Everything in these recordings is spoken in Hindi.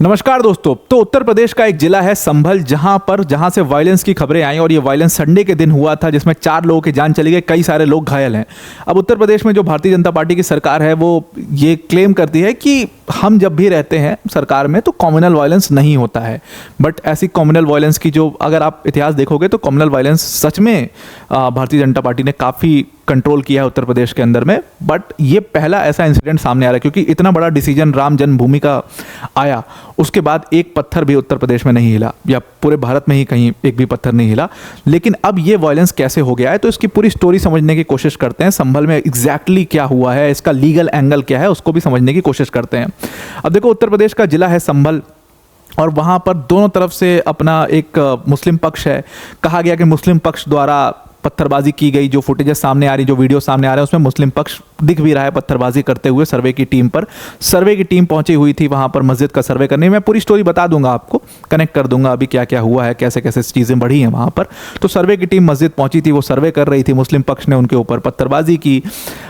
नमस्कार दोस्तों। तो उत्तर प्रदेश का एक जिला है संभल, जहां से वायलेंस की खबरें आई और ये वायलेंस संडे के दिन हुआ था, जिसमें 4 लोगों की जान चली गई, कई सारे लोग घायल हैं। अब उत्तर प्रदेश में जो भारतीय जनता पार्टी की सरकार है वो ये क्लेम करती है कि हम जब भी रहते हैं सरकार में तो कम्युनल वायलेंस नहीं होता है। बट ऐसी कम्युनल वायलेंस की जो अगर आप इतिहास देखोगे तो कम्युनल वायलेंस सच में भारतीय जनता पार्टी ने काफ़ी कंट्रोल किया है उत्तर प्रदेश के अंदर में। बट ये पहला ऐसा इंसिडेंट सामने आ रहा है, क्योंकि इतना बड़ा डिसीजन राम जन्मभूमि का आया, उसके बाद एक पत्थर भी उत्तर प्रदेश में नहीं हिला, या पूरे भारत में ही कहीं एक भी पत्थर नहीं हिला। लेकिन अब ये वायलेंस कैसे हो गया है, तो इसकी पूरी स्टोरी समझने की कोशिश करते हैं। संभल में एग्जैक्टली क्या हुआ है, इसका लीगल एंगल क्या है, उसको भी समझने की कोशिश करते हैं। अब देखो, उत्तर प्रदेश का जिला है संभल और वहाँ पर दोनों तरफ से अपना एक मुस्लिम पक्ष है। कहा गया कि मुस्लिम पक्ष द्वारा पत्थरबाजी की गई। जो फुटेजेस सामने आ रही, जो वीडियो सामने आ रहे हैं, उसमें मुस्लिम पक्ष दिख भी रहा है पत्थरबाजी करते हुए। सर्वे की टीम पहुंची हुई थी वहां पर मस्जिद का सर्वे करने। मैं पूरी स्टोरी बता दूंगा, आपको कनेक्ट कर दूंगा अभी क्या क्या हुआ है, कैसे कैसे चीज़ें बढ़ी हैं वहां पर। तो सर्वे की टीम मस्जिद पहुंची थी, वो सर्वे कर रही थी। मुस्लिम पक्ष ने उनके ऊपर पत्थरबाजी की।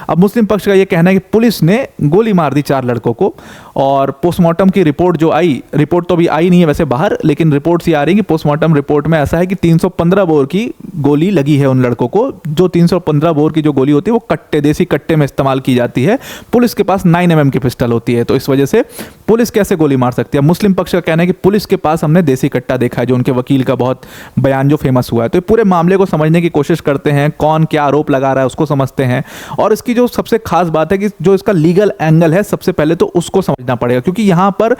अब मुस्लिम पक्ष का ये कहना है कि पुलिस ने गोली मार दी 4 लड़कों को। और पोस्टमार्टम की रिपोर्ट जो आई, रिपोर्ट तो अभी आई नहीं है वैसे बाहर, लेकिन रिपोर्ट्स ये आ रही है कि पोस्टमार्टम रिपोर्ट में ऐसा है कि 315 बोर की गोली लगी है उन लड़कों को। जो 315 बोर की जो गोली होती है वो कट्टे, देसी कट्टे में इस्तेमाल की जाती है। पुलिस के पास 9mm की पिस्टल होती है, तो इस वजह से पुलिस कैसे गोली मार सकती है। मुस्लिम पक्ष का कहना है कि पुलिस के पास हमने देसी कट्टा देखा है, जो उनके वकील का बहुत बयान जो फेमस हुआ है। तो पूरे मामले को समझने की कोशिश करते हैं, कौन क्या आरोप लगा रहा है उसको समझते हैं। और इसकी जो सबसे खास बात है कि जो इसका लीगल एंगल है, सबसे पहले तो उसको समझना पड़ेगा, क्योंकि यहां पर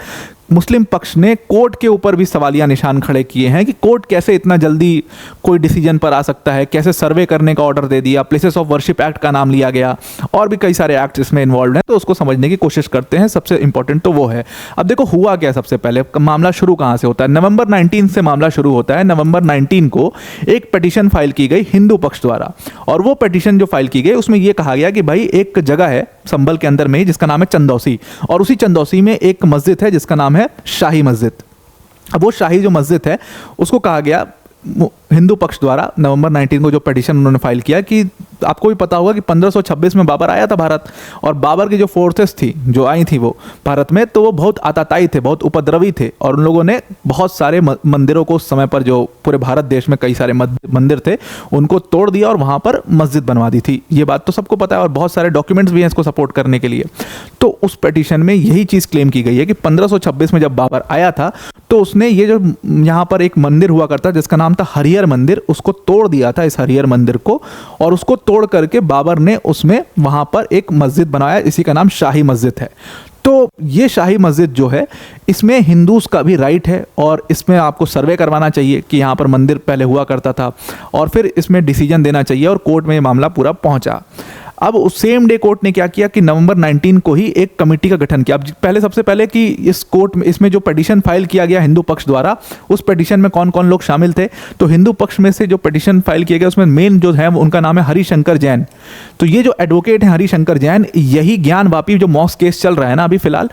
मुस्लिम पक्ष ने कोर्ट के ऊपर भी सवालिया निशान खड़े किए हैं कि कोर्ट कैसे इतना जल्दी कोई डिसीजन पर आ सकता है, कैसे सर्वे करने का ऑर्डर दे दिया, प्लेसेस ऑफ वर्शिप एक्ट का नाम लिया गया, और भी कई सारे एक्ट इसमें इन्वॉल्व हैं। तो उसको समझने की कोशिश करते हैं, सबसे इंपॉर्टेंट तो वो है। अब देखो हुआ क्या, सबसे पहले मामला शुरू कहां से होता है। नवंबर 19 से मामला शुरू होता है। नवंबर 19 को एक पिटीशन फाइल की गई हिंदू पक्ष द्वारा, और वो पिटीशन जो फाइल की गई उसमें यह कहा गया कि भाई एक जगह है संभल के अंदर में जिसका नाम है चंदौसी, और उसी चंदौसी में एक मस्जिद है जिसका नाम है शाही मस्जिद। अब वो शाही जो मस्जिद है उसको कहा गया हिंदू पक्ष द्वारा नवंबर 19 को जो पिटीशन उन्होंने फाइल किया कि आपको भी पता होगा कि 1526 में बाबर आया था भारत, और बाबर की जो फोर्सेस थी जो आई थी वो भारत में, तो वो बहुत आताताई थे, बहुत उपद्रवी थे, और उन लोगों ने बहुत सारे मंदिरों को उस समय पर, जो पूरे भारत देश में कई सारे मंदिर थे, उनको तोड़ दिया और वहाँ पर मस्जिद बनवा दी थी। ये बात तो सबको पता है और बहुत सारे डॉक्यूमेंट्स भी हैं इसको सपोर्ट करने के लिए। तो उस पिटीशन में यही चीज़ क्लेम की गई है कि 1526 में जब बाबर आया था तो उसने ये जो यहाँ पर एक मंदिर हुआ करता जिसका नाम था हरिहर मंदिर, उसको तोड़ दिया था, इस हरिहर मंदिर को, और उसको तोड़ करके बाबर ने उसमें वहां पर एक मस्जिद बनाया, इसी का नाम शाही मस्जिद है। तो ये शाही मस्जिद जो है, इसमें हिंदूज का भी राइट है, और इसमें आपको सर्वे करवाना चाहिए कि यहाँ पर मंदिर पहले हुआ करता था, और फिर इसमें डिसीजन देना चाहिए, और कोर्ट में ये मामला पूरा पहुंचा। अब उस सेम डे कोर्ट ने क्या किया कि नवंबर 19 को ही एक कमेटी का गठन किया। अब पहले सबसे पहले कि इस कोर्ट में, इसमें जो पिटीशन फाइल किया गया हिंदू पक्ष द्वारा, उस पिटीशन में कौन कौन लोग शामिल थे। तो हिंदू पक्ष में से जो पिटीशन फाइल किया गया उसमें मेन जो है उनका नाम है हरिशंकर जैन। तो ये जो एडवोकेट हैं हरिशंकर जैन, यही ज्ञानवापी जो मॉस्क केस चल रहा है ना अभी फिलहाल,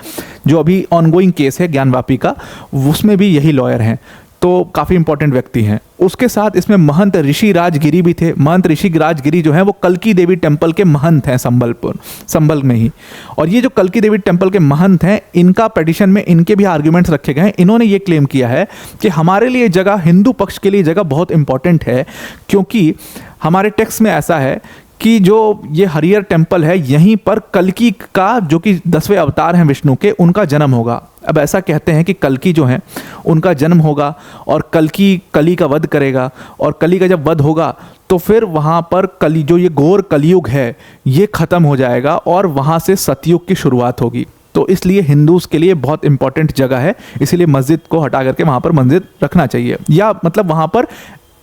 जो अभी ऑनगोइंग केस है ज्ञानवापी का, उसमें भी यही लॉयर हैं। तो काफ़ी इंपॉर्टेंट व्यक्ति हैं। उसके साथ इसमें महंत ऋषि राजगिरी भी थे। महंत ऋषि राजगिरी जो है वो कल्की देवी टेम्पल के महंत हैं संभल में ही। और ये जो कल्की देवी टेम्पल के महंत हैं, इनका पिटीशन में इनके भी आर्ग्यूमेंट्स रखे गए हैं। इन्होंने ये क्लेम किया है कि हमारे लिए जगह, हिंदू पक्ष के लिए जगह बहुत इंपॉर्टेंट है, क्योंकि हमारे टेक्स्ट में ऐसा है कि जो ये हरिहर टेम्पल है, यहीं पर कल्की का, जो कि 10वें अवतार हैं विष्णु के, उनका जन्म होगा। अब ऐसा कहते हैं कि कल्की जो है उनका जन्म होगा और कली का वध करेगा, और कली का जब वध होगा तो फिर वहाँ पर कली, जो ये घोर कलयुग है, ये ख़त्म हो जाएगा और वहाँ से सतयुग की शुरुआत होगी। तो इसलिए हिंदूज़ के लिए बहुत इंपॉर्टेंट जगह है, इसीलिए मस्जिद को हटा करके वहाँ पर मस्जिद रखना चाहिए, या मतलब वहाँ पर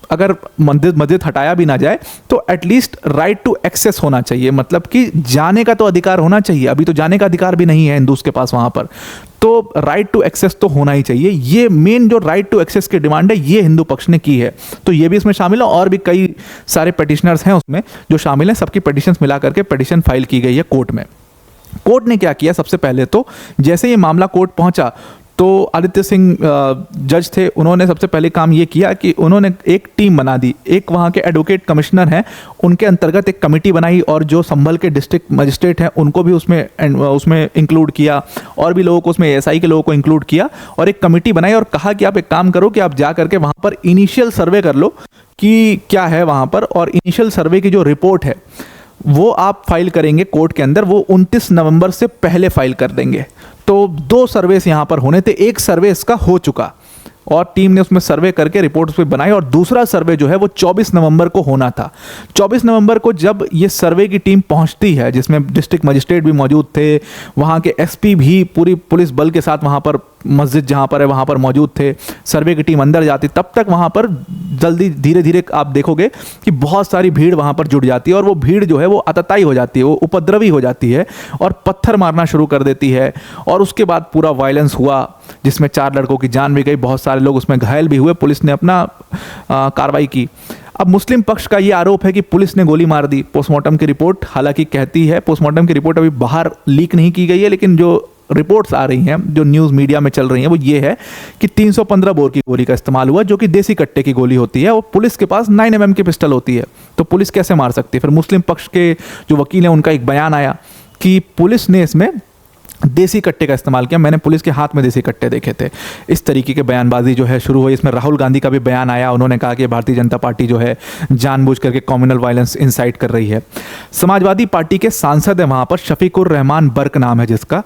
अगर मस्जिद हटाया भी ना जाए तो एटलीस्ट राइट टू एक्सेस होना चाहिए, मतलब कि जाने का तो अधिकार होना चाहिए। अभी तो जाने का अधिकार भी नहीं है हिंदूज के पास वहाँ पर, तो राइट टू एक्सेस तो होना ही चाहिए। ये मेन जो राइट टू एक्सेस की डिमांड है, ये हिंदू पक्ष ने की है। तो ये भी इसमें शामिल है, और भी कई सारे पिटिशनर्स हैं उसमें जो शामिल हैं। सबकी पिटिशंस मिला करके पिटिशन फाइल की गई है कोर्ट में। कोर्ट ने क्या किया, सबसे पहले तो जैसे ये मामला कोर्ट पहुंचा तो आदित्य सिंह जज थे, उन्होंने सबसे पहले काम ये किया कि उन्होंने एक टीम बना दी। एक वहाँ के एडवोकेट कमिश्नर हैं, उनके अंतर्गत एक कमेटी बनाई और जो संभल के डिस्ट्रिक्ट मजिस्ट्रेट हैं उनको भी उसमें इंक्लूड किया, और भी लोगों को उसमें एएसआई के लोगों को इंक्लूड किया, और एक कमेटी बनाई और कहा कि आप एक काम करो कि आप जा करके वहाँ पर इनिशियल सर्वे कर लो कि क्या है वहाँ पर, और इनिशियल सर्वे की जो रिपोर्ट है वो आप फाइल करेंगे कोर्ट के अंदर, वो 29 नवंबर से पहले फाइल कर देंगे। तो 2 सर्वेस यहाँ पर होने थे, एक सर्वे इसका हो चुका और टीम ने उसमें सर्वे करके रिपोर्ट उसमें बनाई, और दूसरा सर्वे जो है वो 24 नवंबर को होना था। 24 नवंबर को जब ये सर्वे की टीम पहुंचती है, जिसमें डिस्ट्रिक्ट मजिस्ट्रेट भी मौजूद थे, वहाँ के एसपी भी पूरी पुलिस बल के साथ वहाँ पर मस्जिद जहाँ पर है वहाँ पर मौजूद थे, सर्वे की टीम अंदर जाती, तब तक वहाँ पर जल्दी धीरे धीरे आप देखोगे कि बहुत सारी भीड़ वहाँ पर जुट जाती है, और वो भीड़ जो है वो आतताई हो जाती है, वो उपद्रवी हो जाती है और पत्थर मारना शुरू कर देती है। और उसके बाद पूरा वायलेंस हुआ जिसमें 4 लड़कों की जान भी गई, बहुत सारे लोग उसमें घायल भी हुए। पुलिस ने अपना कार्रवाई की। अब मुस्लिम पक्ष का ये आरोप है कि पुलिस ने गोली मार दी। पोस्टमार्टम की रिपोर्ट हालांकि कहती है, पोस्टमार्टम की रिपोर्ट अभी बाहर लीक नहीं की गई है, लेकिन जो रिपोर्ट्स आ रही हैं, जो न्यूज़ मीडिया में चल रही हैं, वो ये है कि 315 बोर की गोली का इस्तेमाल हुआ, जो कि देसी कट्टे की गोली होती है, और पुलिस के पास 9mm की पिस्टल होती है, तो पुलिस कैसे मार सकती है। फिर मुस्लिम पक्ष के जो वकील हैं उनका एक बयान आया कि पुलिस ने इसमें देसी कट्टे का इस्तेमाल किया, मैंने पुलिस के हाथ में देसी कट्टे देखे थे। इस तरीके के बयानबाजी जो है शुरू हुई। इसमें राहुल गांधी का भी बयान आया, उन्होंने कहा कि भारतीय जनता पार्टी जो है जानबूझ करके कम्युनल वायलेंस इंसाइट कर रही है। समाजवादी पार्टी के सांसद है वहाँ पर, शफीकुर रहमान बर्क नाम है जिसका,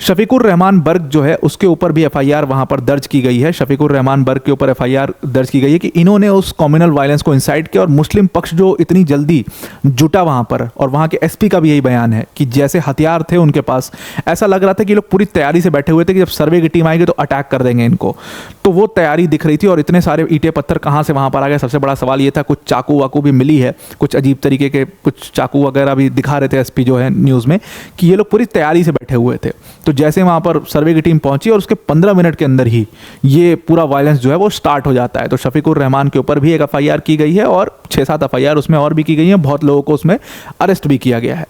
शफीकुर रहमान बर्क जो है उसके ऊपर भी एफआईआर वहाँ पर दर्ज की गई है। शफीकुर रहमान बर्क के ऊपर एफआईआर दर्ज की गई है कि इन्होंने उस कम्युनल वायलेंस को इंसाइट किया, और मुस्लिम पक्ष जो इतनी जल्दी जुटा वहाँ पर, और वहाँ के एसपी का भी यही बयान है कि जैसे हथियार थे उनके पास, ऐसा लग रहा था कि लोग पूरी तैयारी से बैठे हुए थे कि जब सर्वे की टीम आएगी तो अटैक कर देंगे इनको, तो वो तैयारी दिख रही थी। और इतने सारे ईंटें पत्थर कहाँ से वहाँ पर आ गए, सबसे बड़ा सवाल ये था। कुछ चाकू वाकू भी मिली है, कुछ अजीब तरीके के कुछ चाकू वगैरह भी दिखा रहे थे एसपी जो है न्यूज़ में, कि ये लोग पूरी तैयारी से बैठे हुए थे। तो जैसे वहाँ पर सर्वे की टीम पहुंची और उसके 15 मिनट के अंदर ही ये पूरा वायलेंस जो है वो स्टार्ट हो जाता है। तो शफीकुर रहमान के ऊपर भी एक एफआईआर की गई है, और 6-7 एफआईआर उसमें और भी की गई हैं, बहुत लोगों को उसमें अरेस्ट भी किया गया है।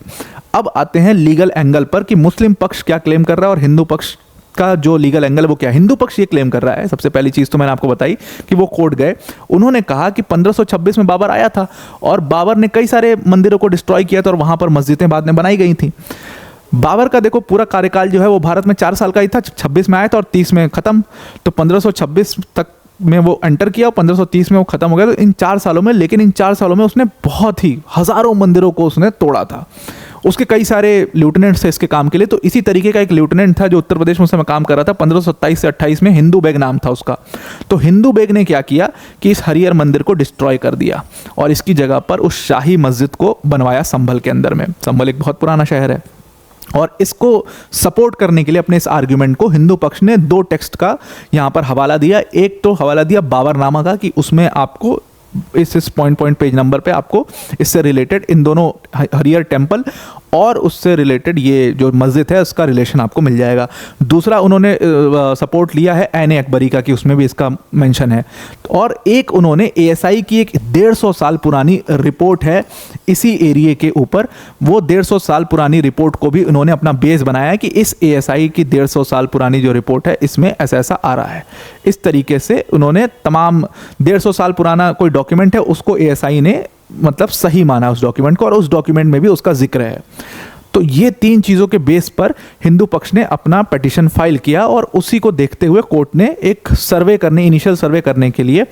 अब आते हैं लीगल एंगल पर कि मुस्लिम पक्ष क्या क्लेम कर रहा है और हिंदू पक्ष का जो लीगल एंगल वो क्या है। हिंदू पक्ष ये क्लेम कर रहा है, सबसे पहली चीज़ तो मैंने आपको बताई कि वो कोर्ट गए, उन्होंने कहा कि 1526 में बाबर आया था और बाबर ने कई सारे मंदिरों को डिस्ट्रॉय किया था, और वहाँ पर मस्जिदें बाद में बनाई गई थी। बाबर का देखो पूरा कार्यकाल जो है वो भारत में 4 साल का ही था, 26 में आया था और 30 में ख़त्म। तो 1526 तक में वो एंटर किया और 1530 में वो ख़त्म हो गया। तो इन 4 सालों में, लेकिन इन 4 सालों में उसने बहुत ही हज़ारों मंदिरों को उसने तोड़ा था। उसके कई सारे लेफ्टिनेंट्स थे इसके काम के लिए। तो इसी तरीके का एक लेफ्टिनेंट था जो उत्तर प्रदेश में उस समय काम कर रहा था, 1527 से 28 में, हिंदू बेग नाम था उसका। तो हिंदू बेग ने क्या किया कि इस हरिहर मंदिर को डिस्ट्रॉय कर दिया और इसकी जगह पर उस शाही मस्जिद को बनवाया संभल के अंदर में। संभल एक बहुत पुराना शहर है, और इसको सपोर्ट करने के लिए अपने इस आर्ग्यूमेंट को हिंदू पक्ष ने 2 टेक्स्ट का यहाँ पर हवाला दिया। एक तो हवाला दिया बाबरनामा का कि उसमें आपको इस पॉइंट पेज नंबर पे आपको इससे रिलेटेड इन दोनों हरिहर टेम्पल और उससे रिलेटेड ये जो मस्जिद है उसका रिलेशन आपको मिल जाएगा। दूसरा उन्होंने सपोर्ट लिया है ऐन अकबरी का कि उसमें भी इसका मेंशन है। और एक उन्होंने एएसआई की एक 150 साल पुरानी रिपोर्ट है इसी एरिया के ऊपर, वो 150 साल पुरानी रिपोर्ट को भी उन्होंने अपना बेस बनाया है कि इस एएसआई की 150 साल पुरानी जो रिपोर्ट है इसमें ऐसा ऐसा आ रहा है। इस तरीके से उन्होंने तमाम 150 साल पुराना कोई डॉक्यूमेंट है उसको एएसआई ने मतलब सही माना उस डॉक्यूमेंट को, और उस डॉक्यूमेंट में भी उसका जिक्र है। तो ये 3 चीज़ों के बेस पर हिंदू पक्ष ने अपना पिटीशन फाइल किया, और उसी को देखते हुए कोर्ट ने एक सर्वे करने, इनिशियल सर्वे करने के लिए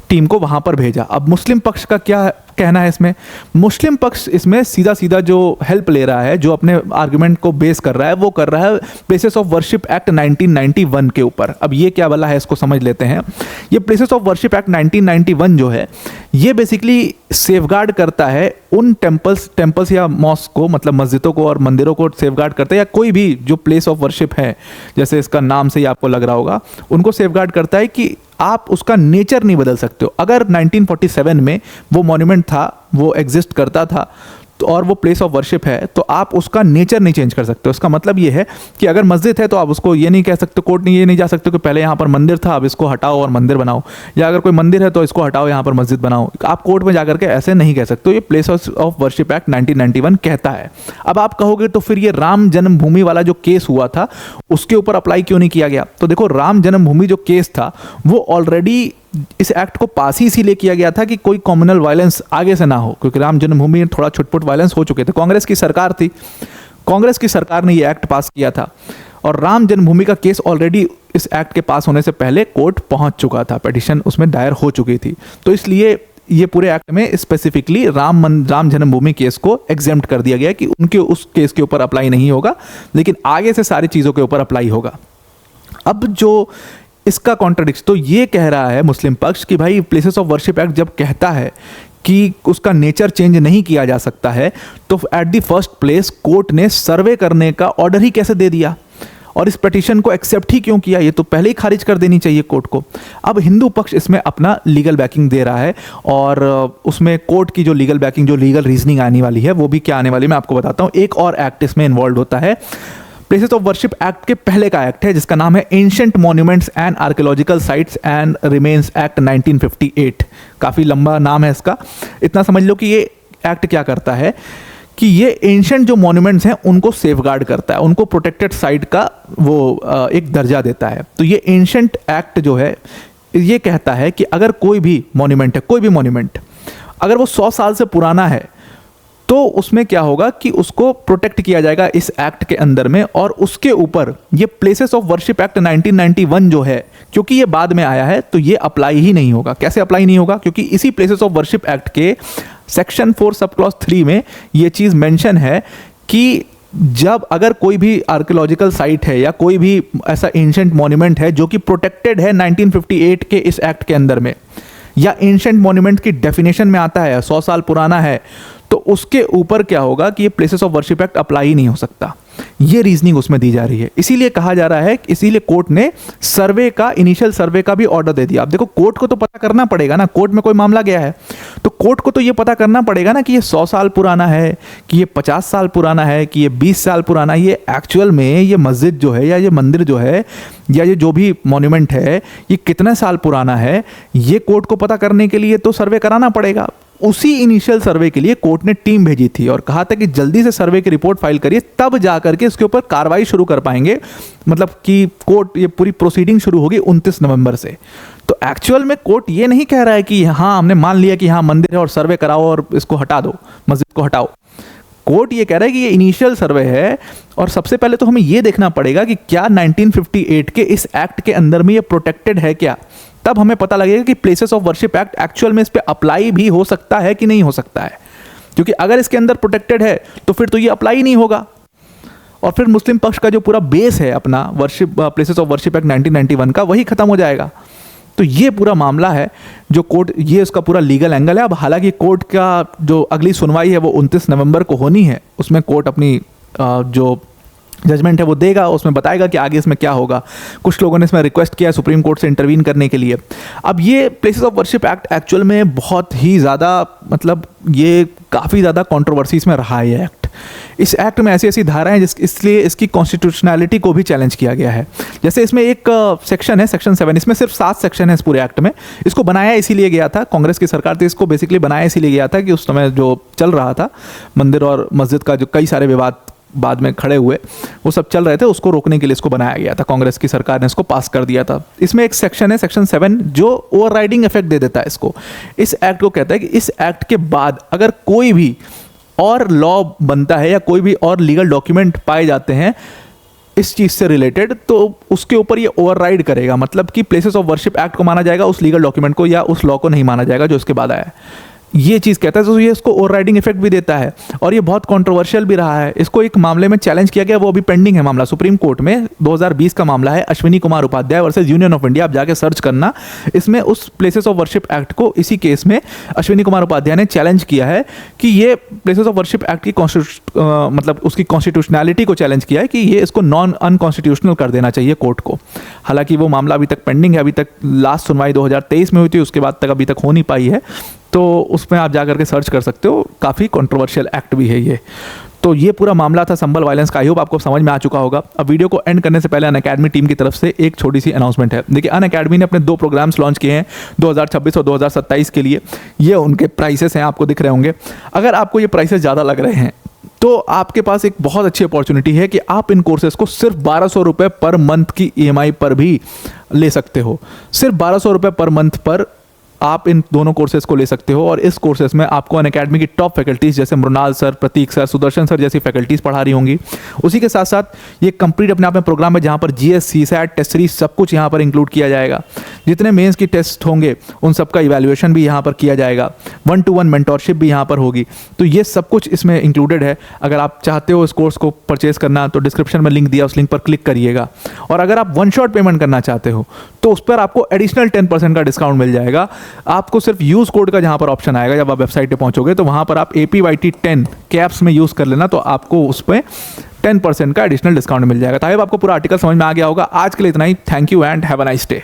टीम को वहाँ पर भेजा। अब मुस्लिम पक्ष का क्या कहना है इसमें? मुस्लिम पक्ष इसमें सीधा सीधा जो हेल्प ले रहा है, जो अपने आर्गुमेंट को बेस कर रहा है, वो कर रहा है प्लेसेस ऑफ वर्शिप एक्ट 1991 के ऊपर। अब ये क्या वाला है इसको समझ लेते हैं। ये प्लेसेस ऑफ वर्शिप एक्ट 1991 जो है ये बेसिकली सेफगार्ड करता है उन टेम्पल्स या मॉस्क को, मतलब मस्जिदों को और मंदिरों को सेफगार्ड करता है, या कोई भी जो प्लेस ऑफ वर्शिप है, जैसे इसका नाम से ही आपको लग रहा होगा, उनको सेफगार्ड करता है कि आप उसका नेचर नहीं बदल सकते हो। अगर 1947 में वो मॉन्यूमेंट था, वो एग्जिस्ट करता था, तो और वो प्लेस ऑफ वर्शिप है, तो आप उसका नेचर नहीं चेंज कर सकते। उसका मतलब ये है कि अगर मस्जिद है तो आप उसको ये नहीं कह सकते, कोर्ट नहीं ये नहीं जा सकते कि पहले यहाँ पर मंदिर था अब इसको हटाओ और मंदिर बनाओ, या अगर कोई मंदिर है तो इसको हटाओ यहाँ पर मस्जिद बनाओ। आप कोर्ट में जाकर के ऐसे नहीं कह सकते। ये प्लेस ऑफ वर्शिप एक्ट 1991 कहता है। अब आप कहोगे तो फिर ये राम जन्मभूमि वाला जो केस हुआ था उसके ऊपर अप्लाई क्यों नहीं किया गया? तो देखो, राम जन्मभूमि जो केस था वो ऑलरेडी इस एक्ट को पास ही इसीलिए किया गया था कि कोई कम्युनल वायलेंस आगे से ना हो, क्योंकि राम जन्मभूमि में थोड़ा छुटपुट वायलेंस हो चुके थे। कांग्रेस की सरकार थी, कांग्रेस की सरकार ने ये एक्ट पास किया था और राम जन्मभूमि का केस ऑलरेडी इस एक्ट के पास होने से पहले कोर्ट पहुंच चुका था, पिटीशन उसमें दायर हो चुकी थी। तो इसलिए ये पूरे एक्ट में स्पेसिफिकली राम जन्मभूमि केस को एग्जेम्प्ट कर दिया गया कि उनके उस केस के ऊपर अप्लाई नहीं होगा, लेकिन आगे से सारी चीज़ों के ऊपर अप्लाई होगा। अब जो इसका कॉन्ट्रडिक्शन तो ये कह रहा है मुस्लिम पक्ष कि भाई प्लेसेस ऑफ वर्शिप एक्ट जब कहता है कि उसका नेचर चेंज नहीं किया जा सकता है, तो at the first place court ने सर्वे करने का ऑर्डर ही कैसे दे दिया और इस पिटीशन को एक्सेप्ट ही क्यों किया? ये तो पहले ही खारिज कर देनी चाहिए कोर्ट को। अब हिंदू पक्ष इसमें अपना लीगल बैकिंग दे रहा है और उसमें कोर्ट की जो लीगल बैकिंग, जो लीगल रीजनिंग आने वाली है वो भी क्या आने वाली मैं आपको बताता हूँ। एक और एक्ट इसमें इन्वॉल्व होता है, प्लेसेस ऑफ वर्शिप एक्ट के पहले का एक्ट है जिसका नाम है ancient monuments and archaeological sites and remains act 1958। काफ़ी लंबा नाम है इसका। इतना समझ लो कि ये एक्ट क्या करता है कि ये एंशिएंट जो मॉन्यूमेंट्स हैं उनको सेफगार्ड करता है, उनको प्रोटेक्टेड साइट का वो एक दर्जा देता है। तो ये एंशिएंट एक्ट जो है ये कहता है कि अगर कोई भी मॉन्यूमेंट है, कोई भी मॉन्यूमेंट अगर वो 100 साल से पुराना है तो उसमें क्या होगा कि उसको प्रोटेक्ट किया जाएगा इस एक्ट के अंदर में, और उसके ऊपर ये प्लेसेस ऑफ वर्शिप एक्ट 1991 जो है, क्योंकि ये बाद में आया है तो ये अप्लाई ही नहीं होगा। कैसे अप्लाई नहीं होगा? क्योंकि इसी प्लेसेस ऑफ वर्शिप एक्ट के सेक्शन 4 सब क्लॉज 3 में ये चीज़ मेंशन है कि जब अगर कोई भी आर्कियोलॉजिकल साइट है या कोई भी ऐसा एंशिएंट मॉन्यूमेंट है जो कि प्रोटेक्टेड है 1958 के इस एक्ट के अंदर में, या एंशिएंट मॉन्यूमेंट की डेफिनेशन में आता है 100 साल पुराना है, तो उसके ऊपर क्या होगा कि ये places of worship act apply ही नहीं हो सकता। ये रीजनिंग उसमें दी जा रही है। इसीलिए कहा जा रहा है, इसीलिए कोर्ट ने सर्वे का, इनिशियल सर्वे का भी ऑर्डर दे दिया। अब देखो, कोर्ट को तो पता करना पड़ेगा ना, कोर्ट में कोई मामला गया है तो कोर्ट को तो ये पता करना पड़ेगा ना कि ये 100 साल पुराना है, कि ये 50 साल पुराना है, कि ये 20 साल पुराना है, ये एक्चुअल में ये मस्जिद जो है या ये मंदिर जो है या ये जो भी मॉन्यूमेंट है ये कितने साल पुराना है। ये कोर्ट को पता करने के लिए तो सर्वे कराना पड़ेगा। उसी इनिशियल सर्वे के लिए कोर्ट ने टीम भेजी थी और कहा था कि जल्दी से सर्वे की रिपोर्ट फाइल करिए, तब जा करके इसके ऊपर कार्रवाई शुरू कर पाएंगे। मतलब कि कोर्ट ये पूरी प्रोसीडिंग शुरू होगी 29 नवंबर से। तो एक्चुअल में कोर्ट ये नहीं कह रहा है कि हाँ हमने मान लिया कि हाँ मंदिर है और सर्वे कराओ और इसको हटा दो, मस्जिद को हटाओ। कोर्ट ये कह रहा है कि ये इनिशियल सर्वे है और सबसे पहले तो हमें ये देखना पड़ेगा कि क्या 1958 के इस एक्ट के अंदर में ये प्रोटेक्टेड है क्या, तब हमें पता लगेगा कि places of worship act actual में इस पे अप्लाई भी हो सकता है कि नहीं हो सकता है। क्योंकि अगर इसके अंदर प्रोटेक्टेड है तो फिर तो ये अप्लाई ही नहीं होगा और फिर मुस्लिम पक्ष का जो पूरा बेस है अपना worship places of worship act 1991 का, वही खत्म हो जाएगा। तो ये पूरा मामला है जो कोर्ट, ये उसका पूरा लीगल एंगल है। अब हालांकि कोर्ट का जो अगली सुनवाई है वो 29 नवंबर को होनी है, उसमें कोर्ट अपनी जो जजमेंट है वो देगा, उसमें बताएगा कि आगे इसमें क्या होगा। कुछ लोगों ने इसमें रिक्वेस्ट किया सुप्रीम कोर्ट से इंटरवीन करने के लिए। अब ये places of worship act actual में बहुत ही ज़्यादा, मतलब ये काफ़ी ज़्यादा कंट्रोवर्सी इसमें रहा है ये एक्ट। इस एक्ट में ऐसी ऐसी धाराएं हैं इसलिए इसकी कॉन्स्टिट्यूशनैलिटी को भी चैलेंज किया गया है। जैसे इसमें एक सेक्शन है सेक्शन 7, इसमें सिर्फ 7 सेक्शन है इस पूरे एक्ट में। इसको बनाया इसीलिए गया था, कांग्रेस की सरकार थी, इसको बेसिकली बनाया इसीलिए गया था कि उस समय जो चल रहा था मंदिर और मस्जिद का, जो कई सारे विवाद बाद में खड़े हुए वो सब चल रहे थे, उसको रोकने के लिए इसको बनाया गया था। कांग्रेस की सरकार ने इसको पास कर दिया था। इसमें एक सेक्शन है सेक्शन 7 जो ओवरराइडिंग इफेक्ट दे देता है इसको। इस एक्ट को कहता है कि इस एक्ट के बाद अगर कोई भी और लॉ बनता है या कोई भी और लीगल डॉक्यूमेंट पाए जाते हैं इस चीज़ से रिलेटेड, तो उसके ऊपर ये ओवरराइड करेगा। मतलब कि प्लेसेस ऑफ वर्शिप एक्ट को माना जाएगा, उस लीगल डॉक्यूमेंट को या उस लॉ को नहीं माना जाएगा जो इसके बाद आया है। ये चीज़ कहता है, तो ये इसको ओवरराइडिंग इफेक्ट भी देता है और ये बहुत कंट्रोवर्शियल भी रहा है। इसको एक मामले में चैलेंज किया गया, वो अभी पेंडिंग है मामला सुप्रीम कोर्ट में। 2020 का मामला है, Ashwini Kumar Upadhyay versus Union of India. आप जाके सर्च करना, इसमें उस प्लेसेस ऑफ वर्शिप एक्ट को, इसी केस में अश्विनी कुमार उपाध्याय ने चैलेंज किया है कि ये प्लेसेस ऑफ वर्शिप एक्ट की मतलब उसकी कॉन्स्टिट्यूशनैलिटी को चैलेंज किया है कि ये इसको नॉन अनकॉन्स्टिट्यूशनल कर देना चाहिए कोर्ट को। हालांकि वो मामला अभी तक पेंडिंग है, अभी तक लास्ट सुनवाई 2023 में हुई थी, उसके बाद तक अभी तक हो नहीं पाई है। तो उसमें आप जा करके सर्च कर सकते हो, काफ़ी कंट्रोवर्शियल एक्ट भी है ये। तो ये पूरा मामला था संभल वायलेंस का। आई होप आपको समझ में आ चुका होगा। अब वीडियो को एंड करने से पहले अनअकैडमी टीम की तरफ से एक छोटी सी अनाउंसमेंट है। देखिए, अनअकैडमी ने अपने 2 प्रोग्राम्स लॉन्च किए हैं 2026 और 2027 के लिए। ये उनके प्राइसेस हैं, आपको दिख रहे होंगे। अगर आपको ये प्राइसेस ज़्यादा लग रहे हैं तो आपके पास एक बहुत अच्छी अपॉर्चुनिटी है कि आप इन कोर्सेज को सिर्फ 1200 रुपये पर मंथ की EMI पर भी ले सकते हो। सिर्फ 1200 रुपये पर मंथ पर आप इन दोनों कोर्सेज को ले सकते हो। और इस कोर्सेज में आपको अनअकैडमी की टॉप फैकल्टीज जैसे मृणाल सर, प्रतीक सर, सुदर्शन सर जैसी फैकल्टीज पढ़ा रही होंगी। उसी के साथ साथ ये कंप्लीट अपने आप में प्रोग्राम है जहाँ पर GS, CSAT, टेस्ट सीरीज सब कुछ यहाँ पर इंक्लूड किया जाएगा। जितने मेंस की टेस्ट होंगे उन सब का इवैल्यूएशन भी यहाँ पर किया जाएगा। 1-to-1 मेंटोरशिप भी यहाँ पर होगी। तो ये सब कुछ इसमें इंक्लूडेड है। अगर आप चाहते हो इस कोर्स को परचेज करना तो डिस्क्रिप्शन में लिंक दिया, उस लिंक पर क्लिक करिएगा। और अगर आप 1 शॉट पेमेंट करना चाहते हो तो उस पर आपको एडिशनल 10% का डिस्काउंट मिल जाएगा। आपको सिर्फ यूज कोड का जहां पर ऑप्शन आएगा, जब आप वेबसाइट पे पहुंचोगे तो वहां पर आप APYT10 कैप्स में यूज कर लेना, तो आपको उस पर 10% का एडिशनल डिस्काउंट मिल जाएगा। तो आई होप आपको पूरा आर्टिकल समझ में आ गया होगा। आज के लिए इतना ही। Thank you and have a nice day.